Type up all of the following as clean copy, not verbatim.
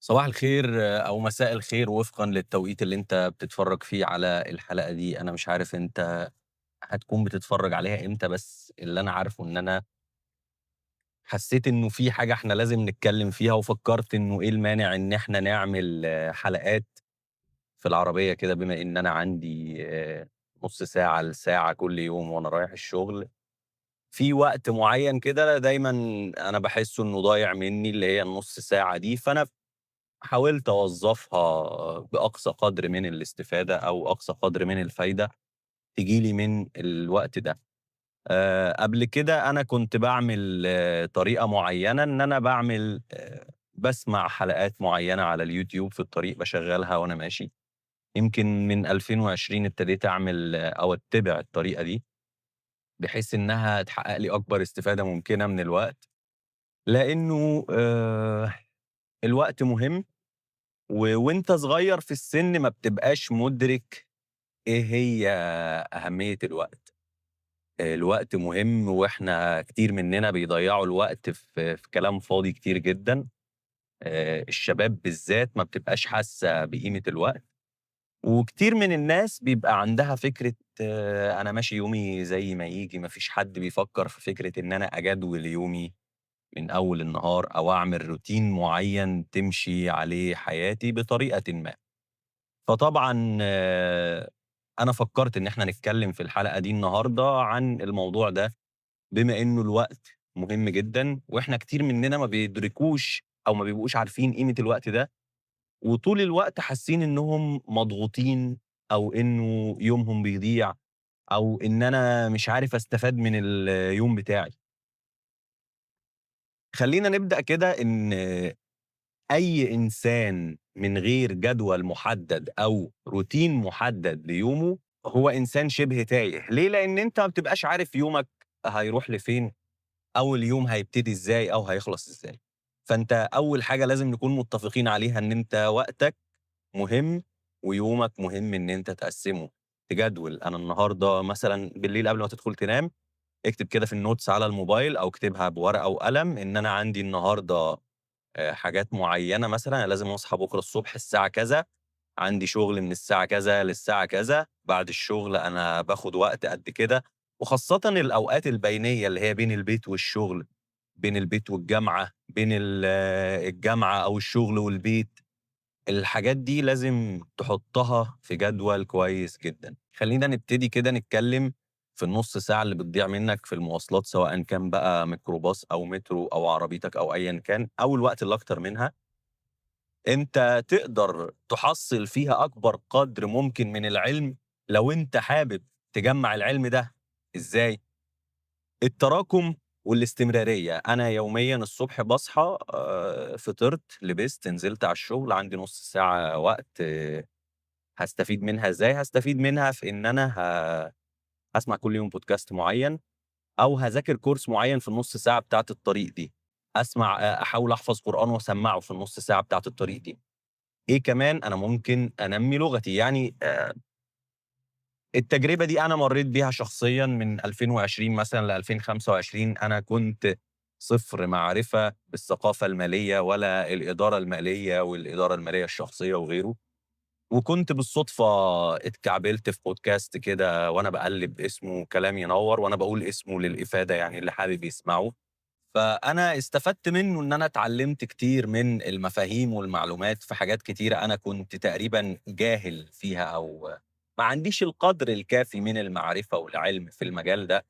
صباح الخير أو مساء الخير وفقًا للتوقيت اللي أنت بتتفرّج فيه على الحلقة دي. أنا مش عارف أنت هتكون بتتفرّج عليها إمتى، بس اللي أنا عارفه إن أنا حسّيت إنه في حاجة إحنا لازم نتكلّم فيها، وفكّرت إنه إيه المانع إن إحنا نعمل حلقات في العربية كده، بما إن أنا عندي نُص ساعة لساعة كل يوم وأنا رايح الشغل. في وقت معيّن كده دايمًا أنا باحسّه إنه ضايع منّي، اللي هي النُص ساعة دي، فأنا حاولت أوظّفها بأقصى قدر من الاستفادة أو أقصى قدر من الفايدة تيجي لي من الوقت ده. قبل كده أنا كنت باعمل طريقة معيّنة إن أنا باعمل باسمع حلقات معيّنة على اليوتيوب في الطريق باشغّلها وأنا ماشي. يمكن من 2020 ابتديت أعمل أو أتّبع الطريقة دي، بحيث إنها تحقق لي أكبر استفادة ممكنة من الوقت، لإنه الوقت مهم وأنت صغير في السن ما بتبقاش مُدرك إيه هي أهمية الوقت. الوقت مهم وإحنا كتير مننا بيضيّعوا الوقت في كلام فاضي كتير جدًا. الشباب بالذات ما بتبقاش حاسة بقيمة الوقت، وكتير من الناس بيبقى عندها فكرة أنا ماشي يومي زي ما ييجي، ما فيش حد بيفكّر في فكرة إن أنا أجدول يومي من أول النهار أو أعمل روتين معيّن تمشي عليه حياتي بطريقةٍ ما. فطبعًا أنا فكّرت إن إحنا نتكلّم في الحلقة دي النهارده عن الموضوع ده، بما إنه الوقت مهم جدًا، وإحنا كتير مننا ما بيدركوش أو ما بيبقوش عارفين قيمة الوقت ده، وطول الوقت حاسين إنهم مضغوطين أو إنه يومهم بيضيع أو إن أنا مش عارف أستفاد من اليوم بتاعي. خلّينا نبدأ كده إن أي إنسان من غير جدول محدد أو روتين محدد ليومه، هو إنسان شبه تايه. ليه؟ لإن أنت ما بتبقاش عارف يومك هيروح لفين أو اليوم هيبتدي إزاي أو هيخلص إزاي. فأنت أول حاجة لازم نكون متفقين عليها إن أنت وقتك مهم ويومك مهم إن أنت تقسّمه، تجدول. أنا النهارده مثلًا بالليل قبل ما تدخل تنام، اكتب كده في الnotes على الموبايل أو اكتبها بورقة وقلم إن أنا عندي النهارده حاجات معيّنة، مثلًا أنا لازم أصحى بُكرة الصبح الساعة كذا، عندي شغل من الساعة كذا للساعة كذا، بعد الشغل أنا باخد وقت قد كده. وخاصةً الأوقات البينية اللي هي بين البيت والشغل، بين البيت والجامعة، بين الجامعة أو الشغل والبيت. الحاجات دي لازم تحطها في جدول كويس جدًا. خلّينا نبتدي كده نتكلم في النُص ساعة اللي بتضيع منك في المواصلات، سواءً كان بقى ميكروباص أو مترو أو عربيتك أو أيًا كان، أو الوقت اللي أكتر منها. أنت تقدر تحصّل فيها أكبر قدر ممكن من العلم لو أنت حابب تجمّع العلم ده. إزاي؟ التراكم والاستمرارية. أنا يوميًا الصبح باصحى، فطرت، لبست، نزلت على الشغل، عندي نُص ساعة وقت هاستفيد منها إزاي؟ هاستفيد منها في إن أنا هاسمع كل يوم podcast معيّن، أو هاذاكر كورس معيّن في النُص ساعة بتاعة الطريق دي. أسمع أحاول أحفظ قرآن وأسمّعه في النُص ساعة بتاعة الطريق دي. إيه كمان؟ أنا ممكن أنمّي لغتي. يعني التجربة دي أنا مرّيت بيها شخصيًا من 2020 مثلًا ل2025. أنا كنت صفر معرفة بالثقافة المالية ولا الإدارة المالية والإدارة المالية الشخصية وغيره. وكنت بالصدفة اتكعبلت في podcast كده وأنا باقلِّب اسمه كلام ينوّر، وأنا باقول اسمه للإفادة يعني اللي حابب يسمعه. فأنا استفدت منّه إن أنا اتعلّمت كتير من المفاهيم والمعلومات في حاجات كتيرة أنا كنت تقريبًا جاهل فيها أو ما عنديش القدر الكافي من المعرفة والعلم في المجال ده.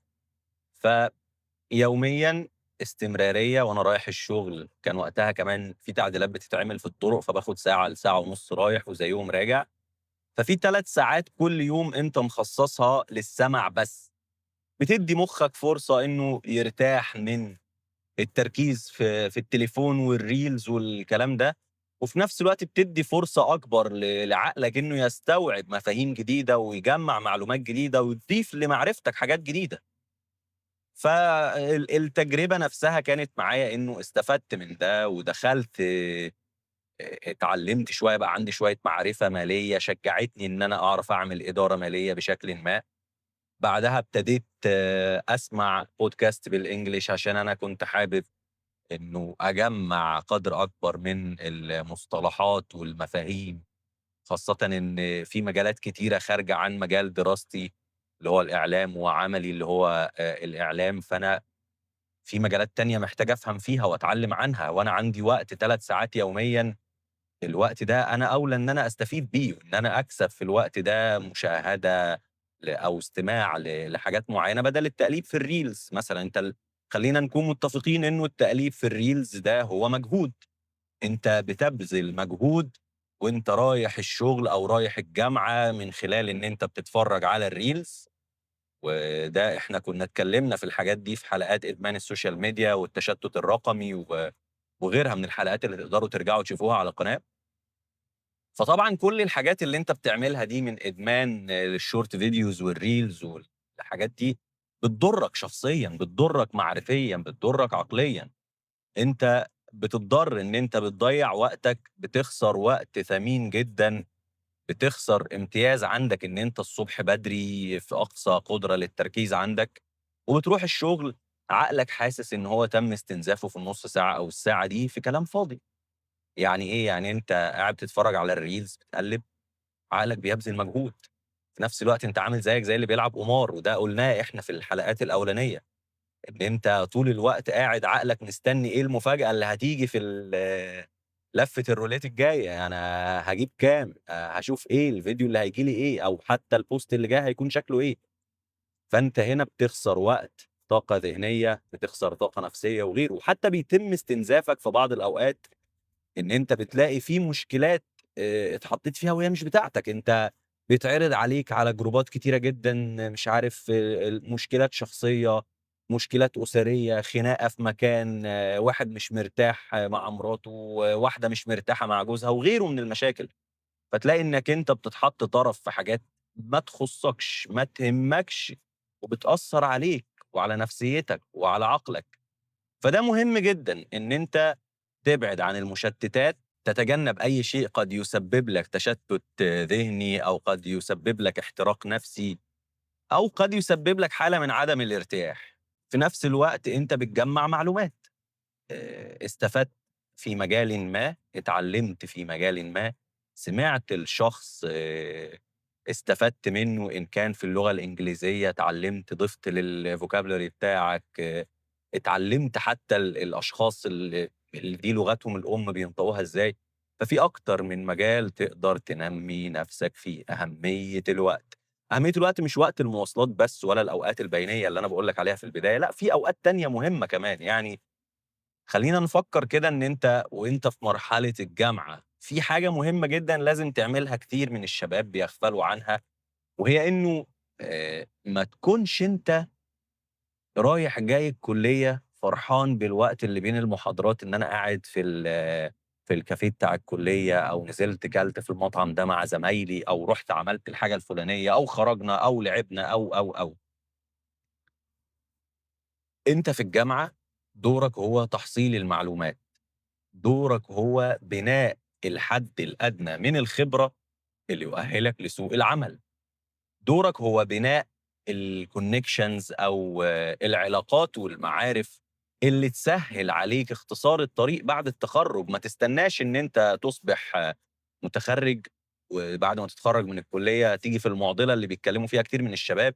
فيوميًا استمرارية وأنا رايح الشغل. كان وقتها كمان في تعديلات بتتعمل في الطرق، فباخد ساعة لساعة ونُص رايح وزيّهم راجع. ففي 3 ساعات كل يوم أنت مخصصها للسمع بس، بتدّي مخّك فرصة إنه يرتاح من التركيز في التليفون والreels والكلام ده، وفي نفس الوقت بتدّي فرصة أكبر لعقلك إنه يستوعب مفاهيم جديدة ويجمّع معلومات جديدة وتضيف لمعرفتك حاجات جديدة. التجربة نفسها كانت معايا إنه استفدت من ده ودخلت، اتعلمت شوية، بقى عندي شوية معرفة مالية شجّعتني إن أنا أعرف أعمل إدارة مالية بشكلٍ ما. بعدها ابتديت أسمع podcast بالEnglish عشان أنا كنت حابب إنه أجمّع قدر أكبر من المصطلحات والمفاهيم، خاصةً إن في مجالات كتيرة خارجة عن مجال دراستي اللي هو الإعلام، وعملي اللي هو الإعلام، فأنا في مجالات تانية محتاج أفهم فيها وأتعلّم عنها، وأنا عندي وقت 3 ساعات يوميًا، الوقت ده أنا أولى إن أنا أستفيد بيه، وإن أنا أكسب في الوقت ده مشاهدة أو استماع لحاجات معيّنة بدل التقليب في الreels مثلًا. أنت خلّينا نكون متفقين إنه التقليب في الreels ده هو مجهود، أنت بتبذل مجهود وأنت رايح الشغل أو رايح الجامعة من خلال إن أنت بتتفرّج على الreels، وده إحنا كنا اتكلّمنا في الحاجات دي في حلقات إدمان السوشيال ميديا والتشتُّت الرقمي وغيرها من الحلقات اللي تقدروا ترجعوا تشوفوها على القناة. فطبعًا كل الحاجات اللي أنت بتعملها دي من إدمان للshort videos والreels والحاجات دي بتضرّك شخصيًا، بتضرّك معرفيًا، بتضرّك عقليًا. أنت بتضطر إن أنت بتضيّع وقتك، بتخسر وقت ثمين جدًا، بتخسر امتياز عندك إن أنت الصبح بدري في أقصى قدرة للتركيز عندك، وبتروح الشغل عقلك حاسس إن هو تم استنزافه في النُص ساعة أو الساعة دي في كلام فاضي. يعني إيه؟ يعني أنت قاعد بتتفرّج على الreels بتقلِّب، عقلك بيبذل مجهود، في نفس الوقت أنت عامل زيّك زي اللي بيلعب قمار، وده قُلناه إحنا في الحلقات الأولانية، إن أنت طول الوقت قاعد عقلك مستني إيه المفاجأة اللي هتيجي في لفة الروليت الجاية، أنا هاجيب كام، هاشوف إيه، الفيديو اللي هييجي لي إيه، أو حتى الpost اللي جاي هيكون شكله إيه. فأنت هنا بتخسر وقت، طاقة ذهنية، بتخسر طاقة نفسية وغيره، وحتى بيتم استنزافك في بعض الأوقات إن أنت بتلاقي في مشكلات اتحطيت فيها وهي مش بتاعتك، أنت بيتعرض عليك على جروبات كتيرة جدًا مش عارف مشكلات شخصية، مشكلات أسرية، خناقة في مكان، واحد مش مرتاح مع مراته، واحدة مش مرتاحة مع جوزها وغيره من المشاكل، فتلاقي إنك أنت بتتحط طرف في حاجات ما تخصكش، ما تهمكش، وبتأثّر عليك وعلى نفسيتك وعلى عقلك. فده مهم جدًا إن أنت تبعد عن المشتتات، تتجنب أي شيء قد يسبب لك تشتت ذهني أو قد يسبب لك احتراق نفسي أو قد يسبب لك حالة من عدم الارتياح. في نفس الوقت أنت بتجمّع معلومات، استفدت في مجالٍ ما، اتعلمت في مجالٍ ما، سمعت لشخص استفدت منه إن كان في اللغة الإنجليزية اتعلمت، ضِفت للvocabulary بتاعك، اتعلمت حتى الأشخاص اللي دي لغتهم الأم بينطقوها إزاي. ففي أكتر من مجال تقدر تنمّي نفسك فيه. أهمية الوقت، أهمية الوقت مش وقت المواصلات بس ولا الأوقات البينية اللي أنا باقول لك عليها في البداية، لأ في أوقات تانية مهمة كمان، يعني خلّينا نفكّر كده إن أنت وأنت في مرحلة الجامعة، في حاجة مهمة جدًا لازم تعملها كتير من الشباب بيغفلوا عنها، وهي إنه ما تكونش أنت رايح جاي الكلية فرحان بالوقت اللي بين المحاضرات، إن أنا قاعد في الكافيه بتاع الكلية، أو نزلت كلت في المطعم ده مع زمايلي، أو رُحت عملت الحاجة الفلانية، أو خرجنا، أو لعبنا، أو. أنت في الجامعة دورك هو تحصيل المعلومات، دورك هو بناء الحد الأدنى من الخبرة اللي يؤهلك لسوق العمل. دورك هو بناء الconnections أو العلاقات والمعارف اللي تسهّل عليك اختصار الطريق بعد التخرُّج. ما تستناش إن أنت تصبح متخرِّج وبعد ما تتخرّج من الكلية تيجي في المُعضلة اللي بيتكلّموا فيها كتير من الشباب،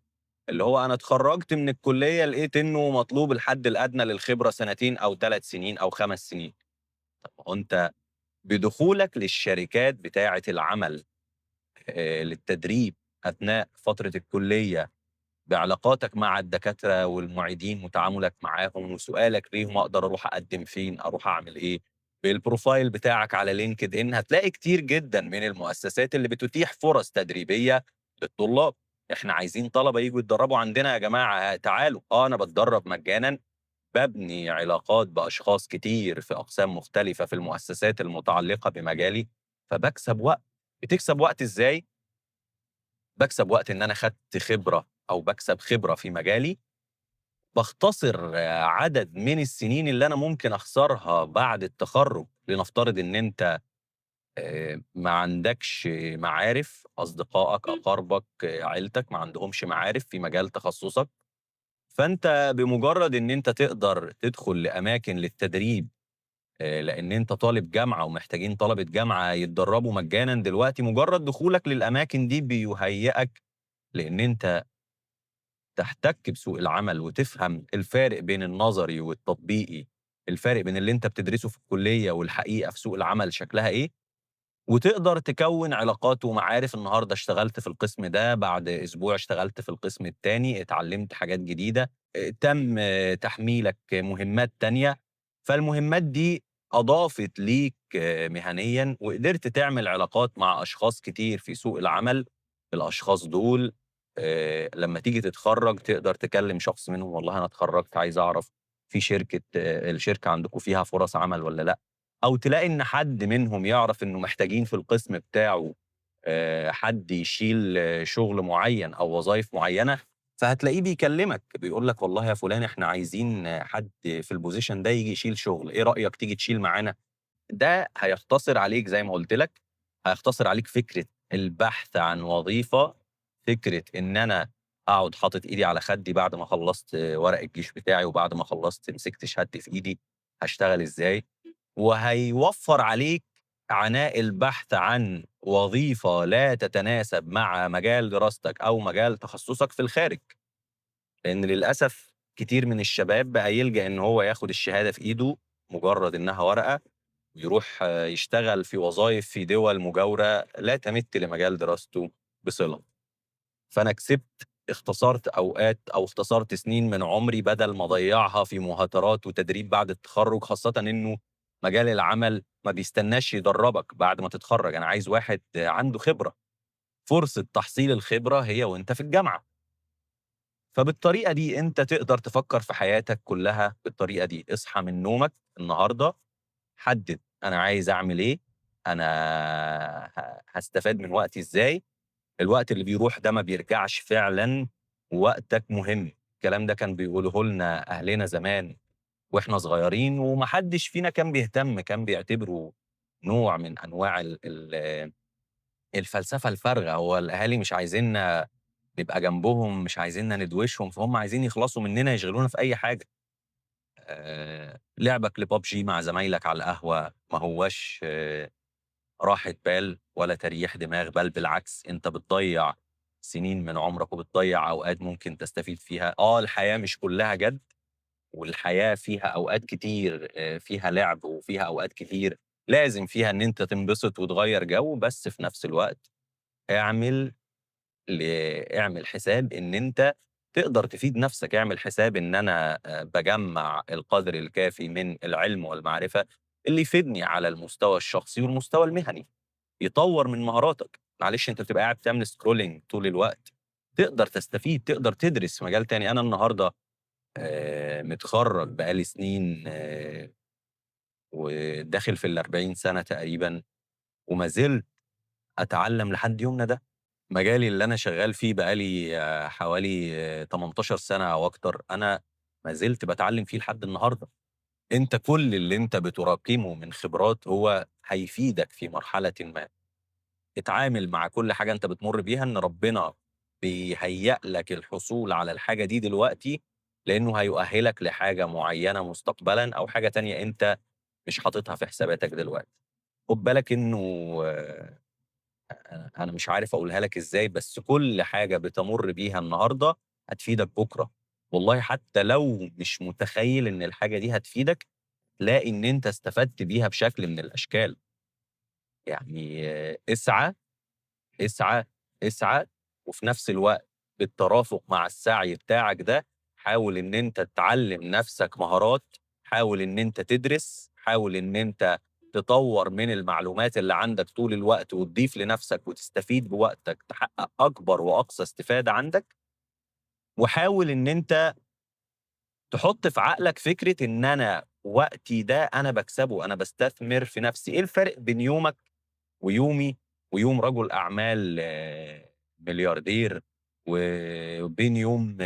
اللي هو أنا اتخرّجت من الكلية لقيت إنه مطلوب الحد الأدنى للخبرة سنتين أو 3 سنين أو 5 سنين. طب ما هو أنت بدخولك للشركات بتاعة العمل للتدريب أثناء فترة الكلية، بعلاقاتك مع الدكاترة والمعيدين وتعاملك معاهم وسؤالك ليهم أقدر أروح أقدّم فين، أروح أعمل إيه، بالprofile بتاعك على LinkedIn هتلاقي كتير جدًا من المؤسسات اللي بتتيح فرص تدريبية للطلاب. إحنا عايزين طلبة ييجوا يتدربوا عندنا يا جماعة تعالوا، أنا باتدرب مجانًا، بابني علاقات بأشخاص كتير في أقسام مختلفة في المؤسسات المتعلقة بمجالي، فباكسب وقت. بتكسب وقت إزاي؟ باكسب وقت إن أنا خدت خبرة أو باكسب خبرة في مجالي، باختصر عدد من السنين اللي أنا ممكن أخسرها بعد التخرُّج. لنفترض إن أنت ما عندكش معارف، أصدقائك، أقاربك، عيلتك ما عندهمش معارف في مجال تخصُّصك، فأنت بمجرد إن أنت تقدر تدخل لأماكن للتدريب، لإن أنت طالب جامعة ومحتاجين طلبة جامعة يتدربوا مجانًا دلوقتي، مجرد دخولك للأماكن دي بيهيئك لإن أنت تحتك بسوق العمل وتفهم الفارق بين النظري والتطبيقي، الفارق بين اللي أنت بتدرسه في الكلية والحقيقة في سوق العمل شكلها إيه، وتقدر تكوّن علاقات ومعارف. النهارده اشتغلت في القسم ده، بعد أسبوع اشتغلت في القسم التاني، اتعلّمت حاجات جديدة، تم تحميلك مهمات تانية، فالمهمات دي أضافت ليك مهنيًا، وقدرت تعمل علاقات مع أشخاص كتير في سوق العمل. الأشخاص دول لمّا تيجي تتخرّج تقدر تكلّم شخص منهم، والله أنا اتخرّجت عايز أعرف في الشركة عندكم فيها فرص عمل والّا لأ؟ أو تلاقي إن حد منهم يعرف إنه محتاجين في القسم بتاعه حد يشيل شغل معيّن أو وظايف معيّنة، فهتلاقيه بيكلمك، بيقول لك والله يا فلان إحنا عايزين حد في الposition ده ييجي يشيل شغل، إيه رأيك تيجي تشيل معانا؟ ده هيختصر عليك زي ما قُلت لك، هيختصر عليك فكرة البحث عن وظيفة، فكرة إن أنا أقعد حاطط إيدي على خدي بعد ما خلّصت ورق الجيش بتاعي، وبعد ما خلّصت مسكت شهادتي في إيدي، هاشتغل إزاي؟ وهيوفّر عليك عناء البحث عن وظيفة لا تتناسب مع مجال دراستك أو مجال تخصُّصك في الخارج، لإن للأسف كتير من الشباب بقى يلجأ إن هو ياخد الشهادة في إيده مجرّد إنها ورقة، ويروح يشتغل في وظايف في دول مجاورة لا تمِت لمجال دراسته بصِلة. فأنا كسبت، اختصرت أوقات أو اختصرت سنين من عمري بدل ما أضيّعها في مهاترات وتدريب بعد التخرُّج، خاصةً إنه مجال العمل ما بيستناش يدرّبك بعد ما تتخرّج، أنا عايز واحد عنده خبرة، فرصة تحصيل الخبرة هي وأنت في الجامعة. فبالطريقة دي أنت تقدر تفكّر في حياتك كلّها بالطريقة دي، اصحى من نومك النهارده، حدِّد أنا عايز أعمل إيه، أنا هاستفاد من وقتي إزاي، الوقت اللي بيروح ده ما بيرجعش فعلًا، ووقتك مهم. الكلام ده كان بيقوله لنا أهلنا زمان وإحنا صغيرين، وما حدش فينا كان بيهتم، كان بيعتبره نوع من أنواع الفلسفة الفارغة. هو الأهالي مش عايزيننا نبقى جنبهم، مش عايزيننا ندوشهم، فهُم عايزين يخلصوا مننا يشغلونا في أي حاجة. لعبك لPUBG مع زمايلك على القهوة ما هواش راحة بال ولا ترييح دماغ، بل بالعكس أنت بتضيّع سنين من عمرك وبتضيّع أوقات ممكن تستفيد فيها. الحياة مش كلّها جَد، والحياة فيها أوقات كتير فيها لعب وفيها أوقات كتير لازم فيها إن أنت تنبسط وتغيّر جو، بس في نفس الوقت اعمل ل اعمل حساب إن أنت تقدر تفيد نفسك، اعمل حساب إن أنا باجمّع القدر الكافي من العلم والمعرفة اللي يفيدني على المستوى الشخصي والمستوى المهني. يطوّر من مهاراتك، معلش أنت بتبقى قاعد بتعمل scrolling طول الوقت، تقدر تستفيد، تقدر تدرس في مجال تاني. أنا النهارده متخرّج بقى لي سنين وداخل في ال40 سَنة تقريبًا، وما زلت أتعلّم لحد يومنا ده. مجالي اللي أنا شغّال فيه بقى لي حوالي 18 سَنة أو أكتر، أنا ما زلت باتعلّم فيه لحد النهارده. أنت كل اللي أنت بتراكمه من خبرات هو هيفيدك في مرحلةٍ ما. اتعامل مع كل حاجة أنت بتمُر بيها إن ربنا بيهيّأ لك الحصول على الحاجة دي دلوقتي، لإنه هيؤهّلك لحاجة معيّنة مستقبلًا أو حاجة تانية أنت مش حاططها في حساباتك دلوقتي. خُد بالك إنه أنا مش عارف أقولها لك إزاي، بس كل حاجة بتمُر بيها النهارده هتفيدك بُكرة. والله حتى لو مش متخيّل إن الحاجة دي هتفيدك، تلاقي إن أنت استفدت بيها بشكل من الأشكال. يعني اسعى اسعى، اسعى، وفي نفس الوقت بالترافق مع السعي بتاعك ده، حاول إن أنت تعلّم نفسك مهارات، حاول إن أنت تدرس، حاول إن أنت تطوّر من المعلومات اللي عندك طول الوقت وتضيف لنفسك وتستفيد بوقتك، تحقق أكبر وأقصى استفادة عندك، وحاول إن أنت تحط في عقلك فكرة إن أنا وقتي ده أنا باكسبه، أنا باستثمر في نفسي. إيه الفرق بين يومك ويومي ويوم رجل أعمال ملياردير، وبين يوم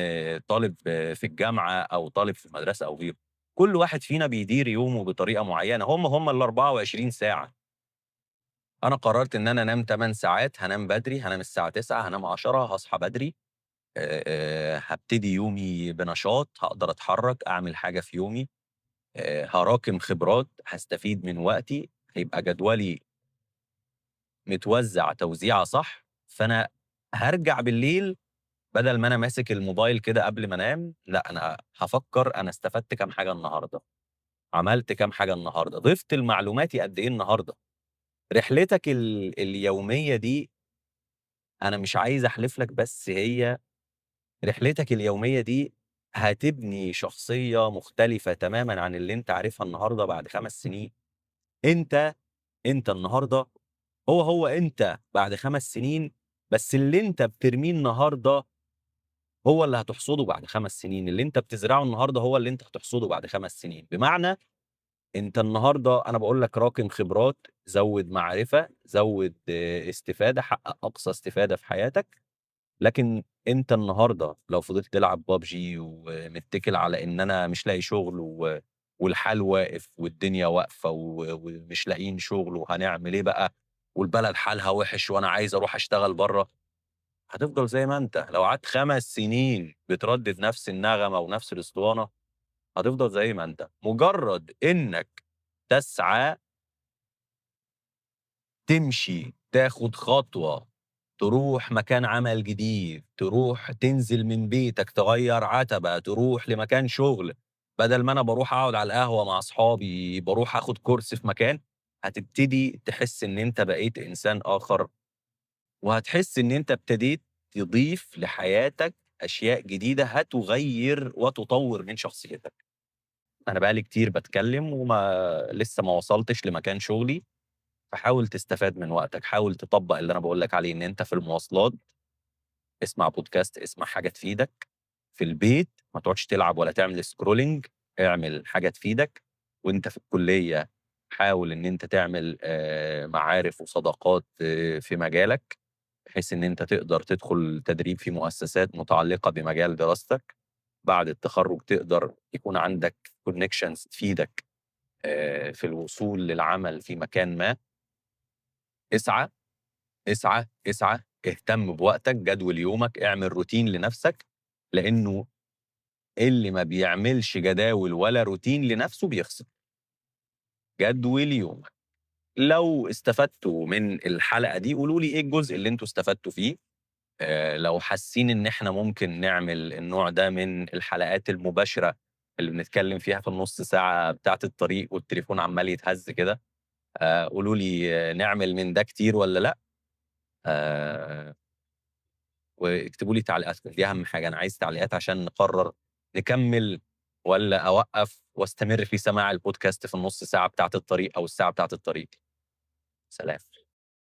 طالب في الجامعة أو طالب في المدرسة أو غيره. كل واحد فينا بيدير يومه بطريقة معيّنة، هم ال24 ساعة. أنا قررت إن أنا أنام 8 ساعات، هانام بدري، هانام الساعة 09:00 هانام 10:00 هاصحى بدري، هابتدي يومي بنشاط، هاقدر أتحرّك، أعمل حاجة في يومي، هاراكم خبرات، هاستفيد من وقتي، هيبقى جدولي متوزّع توزيعة صح، فأنا هارجع بالليل بدل ما أنا ماسك الموبايل كده قبل ما أنام، لأ أنا هافكّر أنا استفدت كام حاجة النهارده، عملت كام حاجة النهارده، ضِفت لمعلوماتي قد إيه النهارده. رحلتك اليومية دي أنا مش عايز أحلف لك بس هي رحلتك اليومية دي هتبني شخصية مختلفة تمامًا عن اللي أنت عارفها النهارده بعد 5 سنين. أنت أنت النهارده هو أنت بعد 5 سنين، بس اللي أنت بترميه النهارده هو اللي هتحصده بعد 5 سنين، اللي أنت بتزرعه النهارده هو اللي أنت هتحصده بعد 5 سنين. بمعنى أنت النهارده أنا باقول لك راكم خبرات، زوّد معرفة، زوّد استفادة، حقق أقصى استفادة في حياتك. لكن أنت النهارده لو فضلت تلعب PUBG ومتّكل على إن أنا مش لاقي شغل والحال واقف والدنيا واقفة ومش لاقيين شغل وهنعمل إيه بقى، والبلد حالها وِحِش وأنا عايز أروح أشتغل برّه، هتفضل زي ما أنت. لو قعدت 5 سنين بتردد نفس النغمة ونفس الأسطوانة، هتفضل زي ما أنت. مجرد إنك تسعى، تمشي، تاخد خطوة، تروح مكان عمل جديد، تروح تنزل من بيتك، تغيّر عتبة، تروح لمكان شغل، بدل ما أنا باروح أقعد على القهوة مع أصحابي، باروح آخد كورس في مكان، هتبتدي تحس إن أنت بقيت إنسان آخر، وهتحس إن أنت ابتديت تضيف لحياتك أشياء جديدة هتغيّر وتطوّر من شخصيتك. أنا بقى لي كتير باتكلم لسه ما وصلتش لمكان شغلي. فحاول تستفاد من وقتك، حاول تطبّق اللي أنا باقول لك عليه، إن أنت في المواصلات اسمع بودكاست، اسمع حاجة تفيدك، في البيت ما تقعدش تلعب ولا تعمل scrolling، اعمل حاجة تفيدك، وأنت في الكلية حاول إن أنت تعمل معارف وصداقات في مجالك، بحيث إن أنت تقدر تدخل تدريب في مؤسسات متعلقة بمجال دراستك، بعد التخرُّج تقدر يكون عندك connections تفيدك في الوصول للعمل في مكان ما. اسعى اسعى، اسعى، اهتم بوقتك، جدول يومك، اعمل روتين لنفسك، لإنه اللي ما بيعملش جداول ولا روتين لنفسه بيخسر. جدول يومك. لو استفدتوا من الحلقة دي قولوا لي إيه الجزء اللي أنتم استفدتوا فيه، لو حاسين إن إحنا ممكن نعمل النوع ده من الحلقات المباشرة اللي بنتكلم فيها في النُص ساعة بتاعة الطريق والتليفون عمّال يتهز كده، قولوا لي نعمل من ده كتير والّا لأ. آآ واكتبوا لي تعليقاتكم، دي أهم حاجة، أنا عايز تعليقات عشان نقرر نكمّل والّا أوقّف واستمر في سماع البودكاست في النُص ساعة بتاعة الطريق أو الساعة بتاعة الطريق. سلام.